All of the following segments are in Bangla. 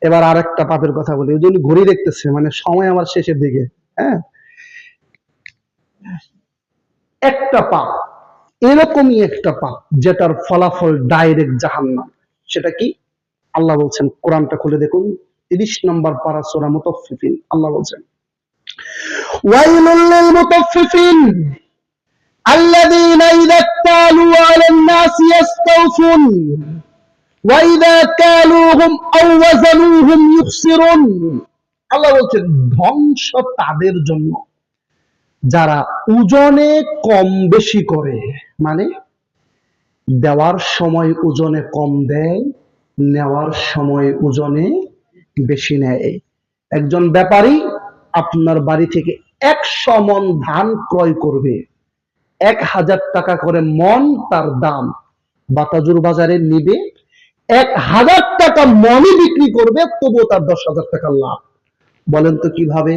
এবার আরেকটা পাপের কথা বলি, ওই জন্য ঘড়ি দেখতেছে, মানে সময় আমার শেষের দিকে। হ্যাঁ, একটা পাপ, এরকমই একটা পাপ যেটার ফলাফল ডাইরেক্ট জাহান্নাম। সেটা কি? আল্লাহ বলছেন, কোরআনটা খুলে দেখুন, 30 নম্বর পারা সূরা মুতাফফিফিন। আল্লাহ বলছেন, ওয়াইলুল লিল মুতাফফিফিন আল্লাযীনা ইযা ইক্তালু আলান নাসি ইস্তাওফুন ওয়া ইযা কালুহুম আও ওয়াজানুহুম ইখসিরুন। আল্লাহ বলছেন, ধ্বংস তাদের জন্য যারা ওজনে কম বেশি করে, মানে দেওয়ার সময় ওজনে কম দেয়, নেওয়ার সময় ওজনে বেশি নেয়। একজন ব্যাপারী আপনার বাড়ি থেকে 100 মণ ধান ক্রয় করবে, 1000 টাকা করে মণ তার দাম, বাতাজুর বাজারে নিবে, 1000 টাকা মণই বিক্রি করবে, তবুও তার 10,000 টাকা লাভ। বলেন তো কিভাবে?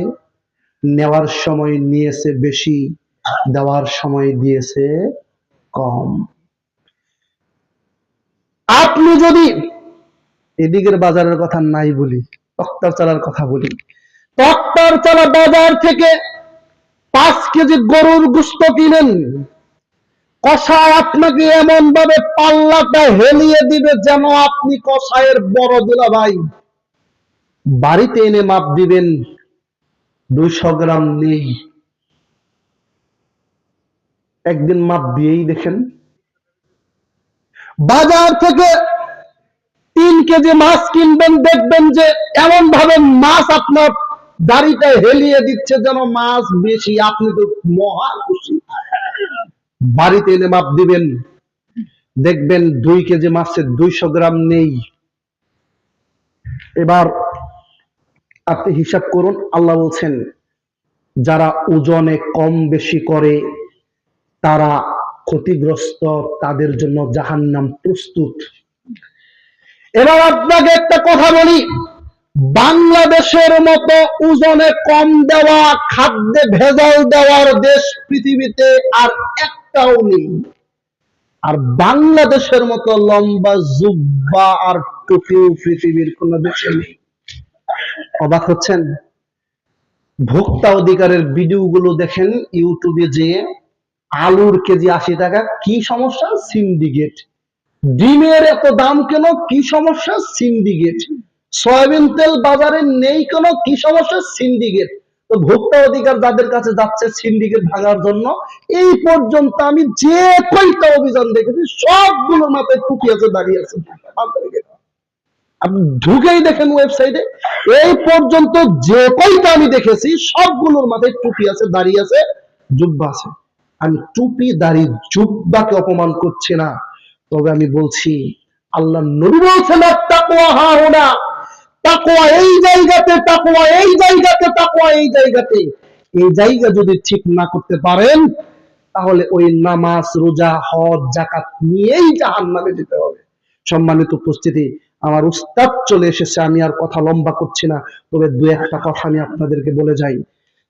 নেওয়ার সময় নিয়েছে বেশি, দেওয়ার সময় দিয়েছে কম। আপনি যদি এদিকের বাজারের কথা নাই বলি, তক্তার চালার কথা বলি, তক্তার চালা বাজার থেকে 5 কেজি গরুর গোশত কিনেন, কষায় আপনাকে এমন ভাবে পাল্লাটা হেলিয়ে দিবে যেন আপনি কষায়ের বড় দিলা ভাই। বাড়িতে এনে মাপ দিবেন, 200 গ্রাম নেই। একদিন মাপ দিয়েই দেখেন। বাজার থেকে 3 কেজি মাছ কিনবেন, দেখবেন যে এমন ভাবে মাছ আপনার দাড়িটা হেলিয়ে দিচ্ছে যেন মাছ বেশি, আপনি তো মহা খুশি। বাড়িতে এনে মাপ দিবেন, দেখবেন 2 কেজি মাছের 200 গ্রাম নেই। এবার আপনি হিসাব করুন। আল্লাহ বলছেন, যারা ওজনে কম বেশি করে তারা ক্ষতিগ্রস্ত, তাদের জন্য জাহান্নাম প্রস্তুত। এবার আপনাকে একটা কথা বলি, বাংলাদেশের মতো ওজনে কম দেওয়া, খাদ্যে ভেজাল দেওয়ার দেশ পৃথিবীতে আর একটাও নেই। আর বাংলাদেশের মতো লম্বা জুব্বা আর টুপিও পৃথিবীর কোন দেশে নেই। অবাক হচ্ছেন? ভোক্তা অধিকারের ভিডিওগুলো দেখেন ইউটিউবে, যে আলুর কেজি 80 টাকা, কি সমস্যা? সিন্ডিকেট। ডিমের এত দাম কেন? কি সমস্যা? সিন্ডিকেট। সয়াবিন তেল বাজারে নেই কেন? কি সমস্যা? সিন্ডিকেট। তো ভোক্তা অধিকার যাদের কাছে যাচ্ছে সিন্ডিকেট ভাঙার জন্য, এই পর্যন্ত আমি যে কয়টা অভিযান দেখেছি সবগুলোর মাথায় টুপি আছে, দাঁড়িয়ে আছে। আপনি ঢুকেই দেখেন ওয়েবসাইটে, এই পর্যন্ত যে কয়টা আমি দেখেছি সবগুলোর মাথায় টুপি আছে, দাঁড়িয়ে আছে, জুব্বা আছে। আমি টুপি দাড়ি জুব্বাকে অপমান করছি না, তবে আমি বলছি আল্লাহ নবী বলছেন, তাকওয়া হাহুনা, তাকওয়া এই জায়গাতে, তাকওয়া এই জায়গাতে, তাকওয়া এই জায়গাতে। এই জায়গা যদি ঠিক না করতে পারেন তাহলে ওই নামাজ, রোজা, হজ, যাকাত নিয়েই জাহান্নামে যেতে হবে। সম্মানিত উপস্থিতি, আমার উস্তাদ চলে এসেছে, আমি আর কথা লম্বা করছি না, তবে 2-1টা কথা আমি আপনাদেরকে বলে যাই।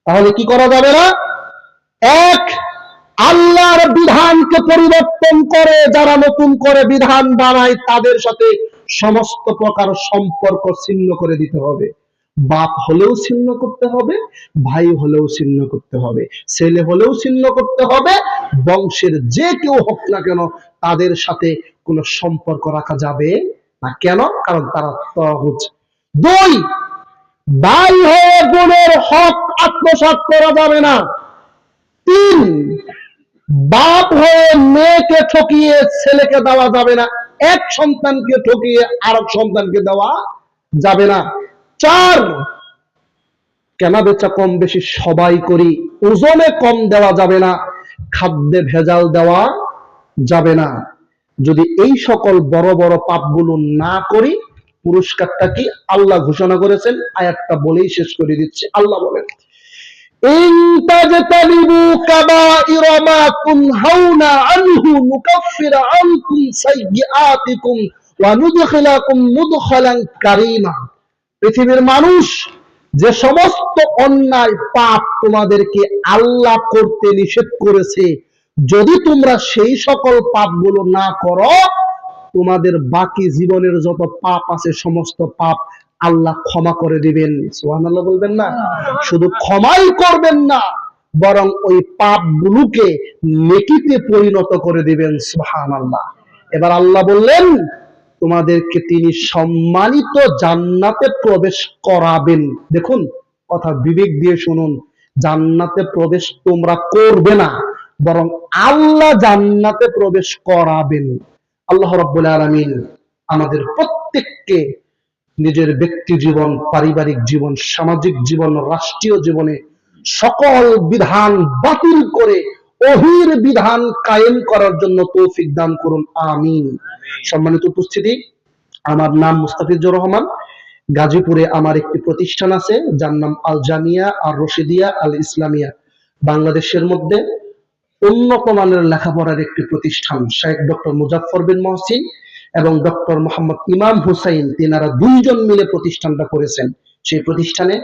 তাহলে কি করা যাবে না? এক, আল্লাহর বিধানকে পরিবর্তন করে যারা নতুন করে বিধান বানায় তাদের সাথে সমস্ত প্রকার সম্পর্ক ছিন্ন করে দিতে হবে। বাপ হলেও ছিন্ন করতে হবে, ভাই হলেও ছিন্ন করতে হবে, ছেলে হলেও ছিন্ন করতে হবে, বংশের যে কেউ হোক না কেন তাদের সাথে কোনো সম্পর্ক রাখা যাবে না। কেন? কারণ তারা তাগুত। 2, ভাই হয়ে বোনের হক আত্মসাৎ করা যাবে না। 3, বাপ হয়ে মেয়েকে ঠকিয়ে ছেলেকে দেওয়া যাবে না, এক সন্তানকে ঠকিয়ে আরেক সন্তানকে দেওয়া যাবে না। 4, কেনা বেচা কম বেশি সবাই করি, ওজনে কম দেওয়া যাবে না, খাদ্যে ভেজাল দেওয়া যাবে না। যদি এই সকল বড় বড় পাপগুলো না করি, পুরস্কারটা কি আল্লাহ ঘোষণা করেছেন, আয়াতটা বলেই শেষ করে দিচ্ছি। আল্লাহ বলেন, ইন তাজতানিবু কাবাইরা মা তুনহাউনা আনহু নুকাফির আনকুম সাইয়্যাতিকুম ওয়া নুদখিলাকুম মুদখালান কারীমা। পৃথিবীর মানুষ, যে সমস্ত অন্যায় পাপ তোমাদেরকে আল্লাহ করতে নিষেধ করেছে, যদি তোমরা সেই সকল পাপগুলো না করো, তোমাদের বাকি জীবনের যত পাপ আছে সমস্ত পাপ আল্লাহ ক্ষমা করে দিবেন। সুবহানাল্লাহ বলবেন না? শুধু ক্ষমাই করবেন না, বরং ওই পাপগুলোকে নেকিতে পরিণত করে দিবেন। সুবহানাল্লাহ। এবার আল্লাহ বললেন, তোমাদেরকে তিনি সম্মানিত জান্নাতে প্রবেশ করাবেন। দেখুন, কথা বিবেক দিয়ে শুনুন, জান্নাতে প্রবেশ তোমরা করবে না, বরং আল্লাহ জান্নাতে প্রবেশ করাবেন। আল্লাহ রাব্বুল আলামিন আমাদের প্রত্যেককে নিজের ব্যক্তি জীবন, পারিবারিক জীবন, সামাজিক জীবন, রাষ্ট্রীয় জীবনে সকল বিধান বাতিল করে ওহির বিধান কায়েম করার জন্য তৌফিক দান করুন, আমিন। সম্মানিত উপস্থিতি, আমার নাম মুস্তাফিজুর রহমান। গাজীপুরে আমার একটি প্রতিষ্ঠান আছে, যার নাম আল জামিয়া আর রশিদিয়া আল ইসলামিয়া। বাংলাদেশের মধ্যে উন্নত মানের লেখাপড়ার একটি প্রতিষ্ঠান। শেখ ডক্টর মুজাফফর বিন মহসিন এবং ডক্টর মোহাম্মদ ইমাম হুসাইন, তিনারা দুইজন মিলে প্রতিষ্ঠানটা করেছেন। সেই প্রতিষ্ঠানে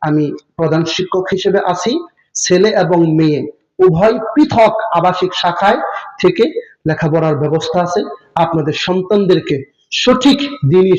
আমি প্রধান শিক্ষক হিসেবে আছি। ছেলে এবং মেয়ে উভয় পৃথক আবাসিক শাখায় থেকে লেখাপড়ার ব্যবস্থা আছে। আপনাদের সন্তানদেরকে সঠিক দিনই